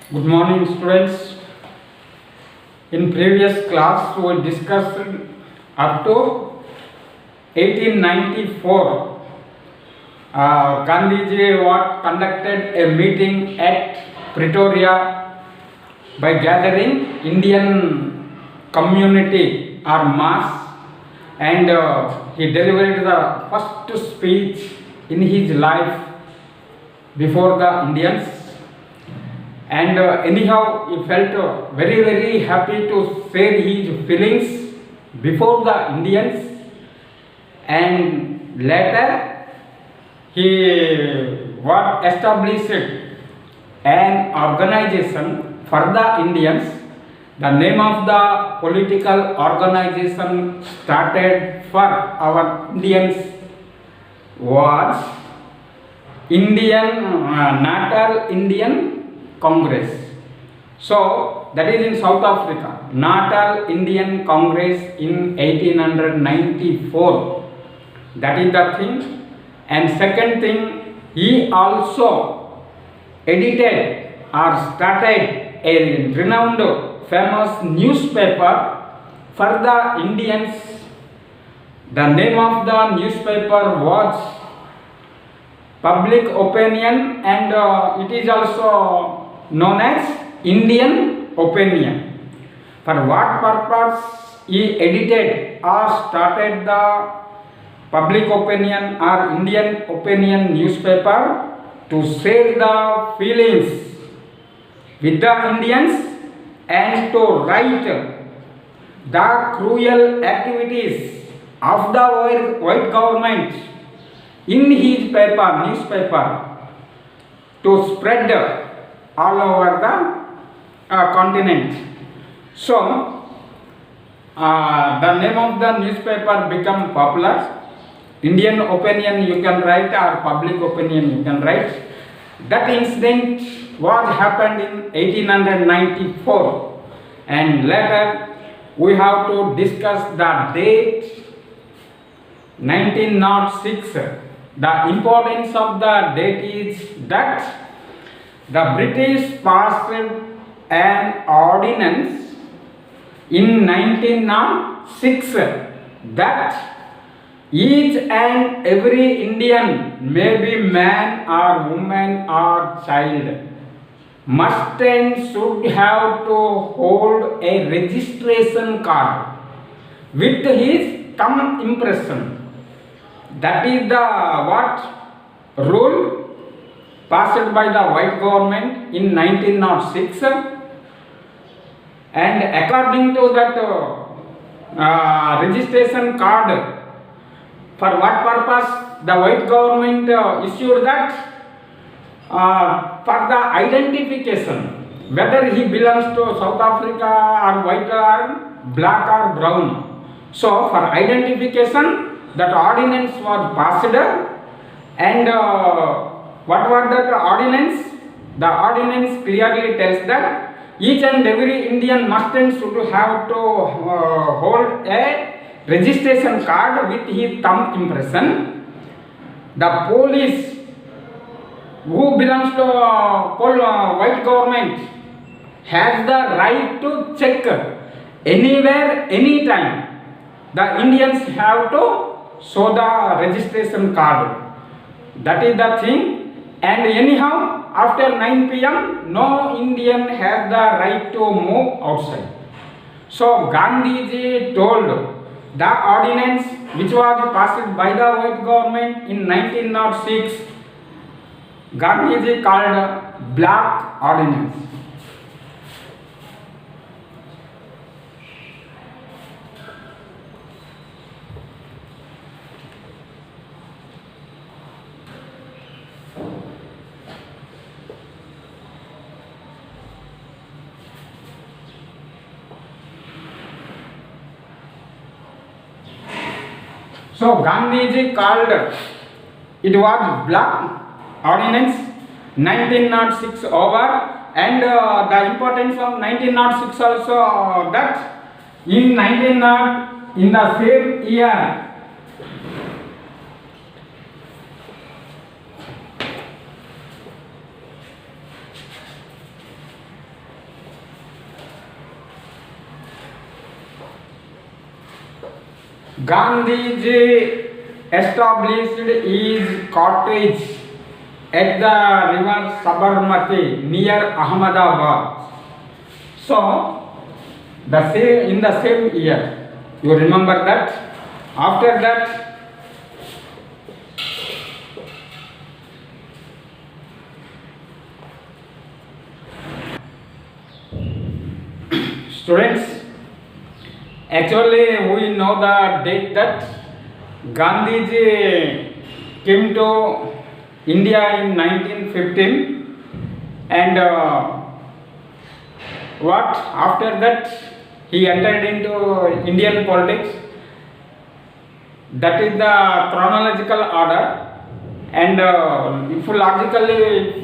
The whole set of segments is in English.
Good morning, students. In previous class, we discussed up to 1894. Gandhiji conducted a meeting at Pretoria by gathering Indian community or mass, and he delivered the first speech in his life before the Indians. And anyhow, he felt very happy to share his feelings before the Indians, and later he established an organization for the Indians. The name of the political organization started for our Indians was Natal Indian Congress. So that is in South Africa, Natal Indian Congress in 1894. That is the thing. And second thing, he also edited or started a renowned famous newspaper for the Indians. The name of the newspaper was Public Opinion, and it is also known as Indian Opinion. For what purpose he edited or started the Public Opinion or Indian Opinion newspaper? To share the feelings with the Indians and to write the cruel activities of the white government in his newspaper, to spread all over the continent. So the name of the newspaper become popular. Indian Opinion you can write, or Public Opinion you can write. That incident was happened in 1894, and later we have to discuss the date 1906. The importance of the date is that the British passed an ordinance in 1906 that each and every Indian, may be man or woman or child, must and should have to hold a registration card with his thumb impression. That is the rule passed by the white government in 1906, and according to that registration card, for what purpose the white government issued that? For the identification, whether he belongs to South Africa or white or black or brown. So for identification, that ordinance was passed, and what was that ordinance? The ordinance clearly tells that each and every Indian must and should have to hold a registration card with his thumb impression. The police who belongs to white government has the right to check anywhere, anytime. The Indians have to show the registration card. That is the thing. And anyhow, after 9 p.m, no Indian has the right to move outside. So Gandhiji told the ordinance which was passed by the white government in 1906, Gandhiji called Black Ordinance. So Gandhiji called it was Black Ordinance 1906 over, and the importance of 1906 also that in in the same year, Gandhiji established his cottage at the river Sabarmati near Ahmedabad. So, in the same year, you remember that. After that, students, actually we know the date that Gandhiji came to India in 1915, and what after that he entered into Indian politics. That is the chronological order, and if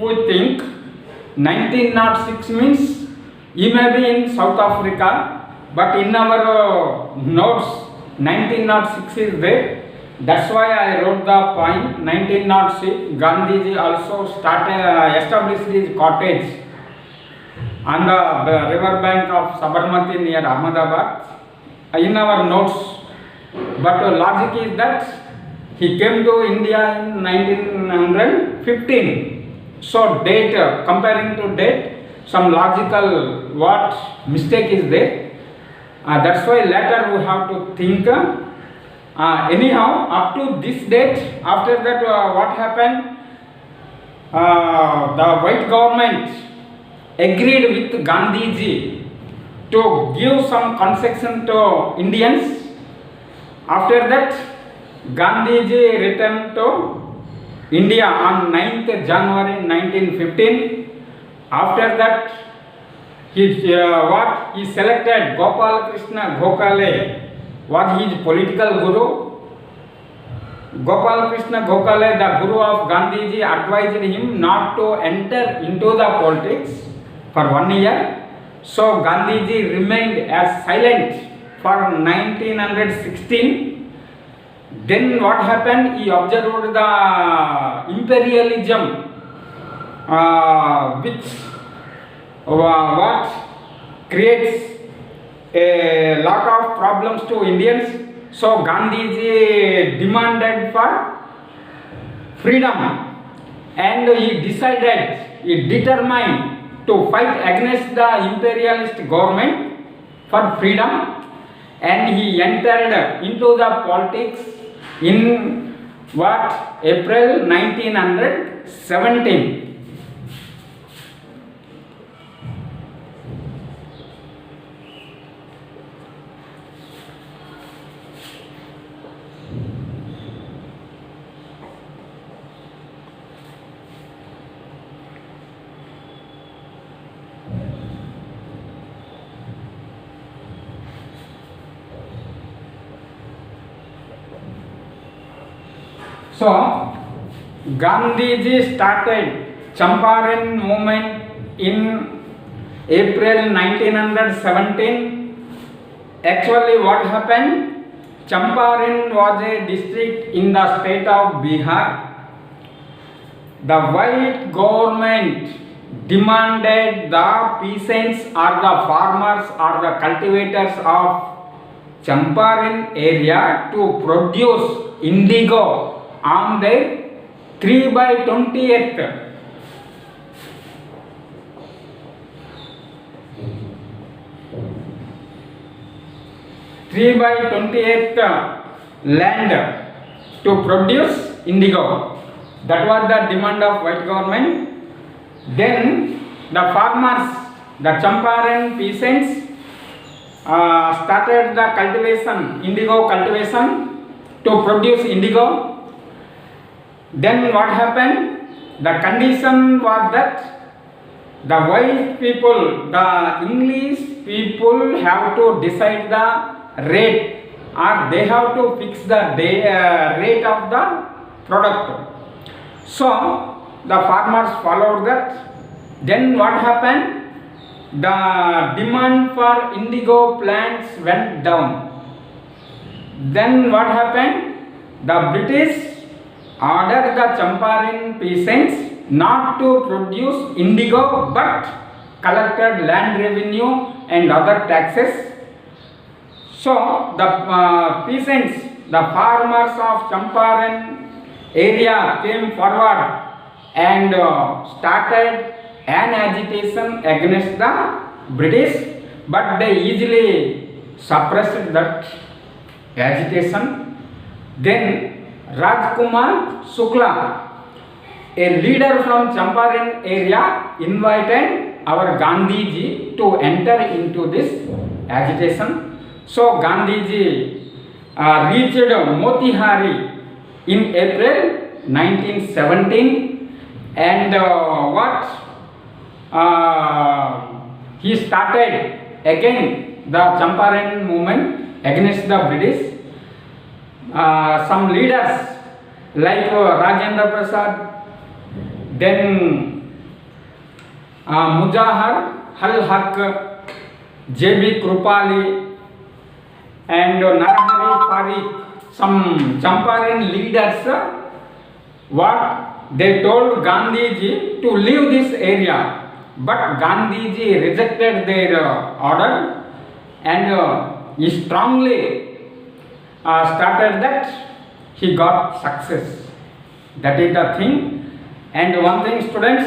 we think 1906 means he may be in South Africa, but in our notes 1906 is there. That's why I wrote the point 1906. Gandhiji also established his cottage on the river bank of Sabarmati near Ahmedabad in our notes. But logic is that he came to India in 1915. So date, comparing to date, some logical mistake is there. That's why later we have to think. Anyhow, up to this date, after that what happened? The white government agreed with Gandhiji to give some concession to Indians. After that, Gandhiji returned to India on 9th January 1915. After that, he selected Gopal Krishna Gokhale was his political guru. Gopal Krishna Gokhale, the guru of Gandhiji, advised him not to enter into the politics for 1 year. So Gandhiji remained as silent for 1916. Then what happened? He observed the imperialism, which what creates a lot of problems to Indians. So Gandhiji demanded for freedom, and he determined to fight against the imperialist government for freedom, and he entered into the politics in April 1917. So, Gandhiji started Champaran movement in April 1917. Actually, what happened? Champaran was a district in the state of Bihar. The white government demanded the peasants or the farmers or the cultivators of Champaran area to produce indigo on their 3/20th. Land to produce indigo. That was the demand of white government. Then the farmers, the Champaran peasants, started the cultivation, indigo cultivation to produce indigo. Then what happened? The condition was that the white people, the English people have to decide the rate, or they have to fix the rate of the product. So the farmers followed that. Then what happened? The demand for indigo plants went down. Then what happened? The British ordered the Champaran peasants not to produce indigo but collected land revenue and other taxes. So the peasants, the farmers of Champaran area came forward and started an agitation against the British, but they easily suppressed that agitation. Then Rajkumar Shukla, a leader from Champaran area, invited our Gandhiji to enter into this agitation. So Gandhiji reached Motihari in April 1917, and he started again the Champaran movement against the British. Some leaders like Rajendra Prasad, then Mujahar Hal Haq, J.B. Krupali, and Narahari Parikh, some Champaran leaders, what they told Gandhiji to leave this area, but Gandhiji rejected their order, and he strongly started that he got success. That is the thing. And one thing, students,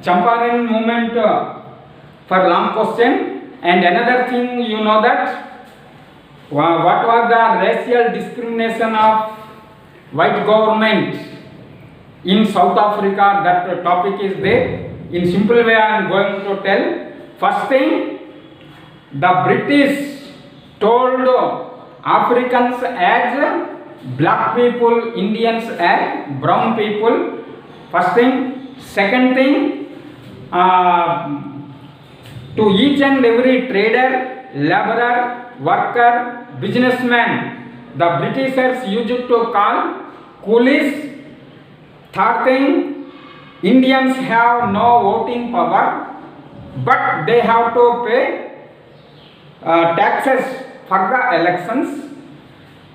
Champaran movement for long question, and another thing, you know that what was the racial discrimination of white government in South Africa. That topic is there. In simple way I am going to tell. First thing, the British told Africans as black people, Indians as brown people. First thing. Second thing, to each and every trader, laborer, worker, businessman, the Britishers used to call coolies. Third thing, Indians have no voting power, but they have to pay taxes for the elections.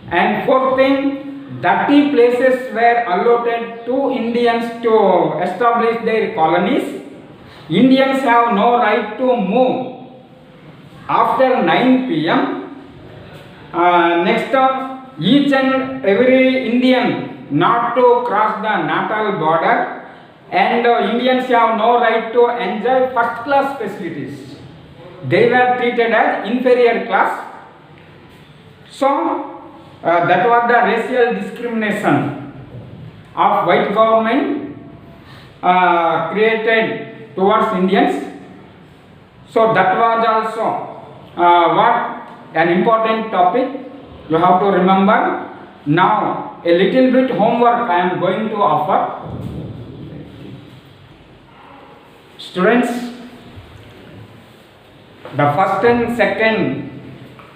And fourth thing, 30 places were allotted to Indians to establish their colonies. Indians have no right to move after 9 p.m. Next, each and every Indian not to cross the natal border, and Indians have no right to enjoy first class facilities. They were treated as inferior class. So that was the racial discrimination of white government created towards Indians. So that was also what an important topic you have to remember. Now a little bit homework I am going to offer. Students, the first and second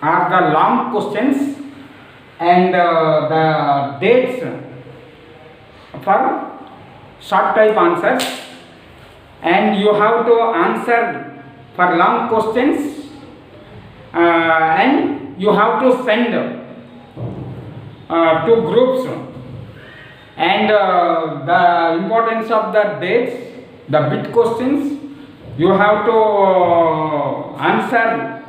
are the long questions, and the dates for short type answers, and you have to answer for long questions, and you have to send to groups, and the importance of the dates, the bit questions you have to answer,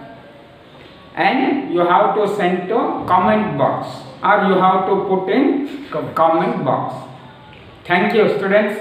and you have to send to comment box, or you have to put in comment box. Thank you, students.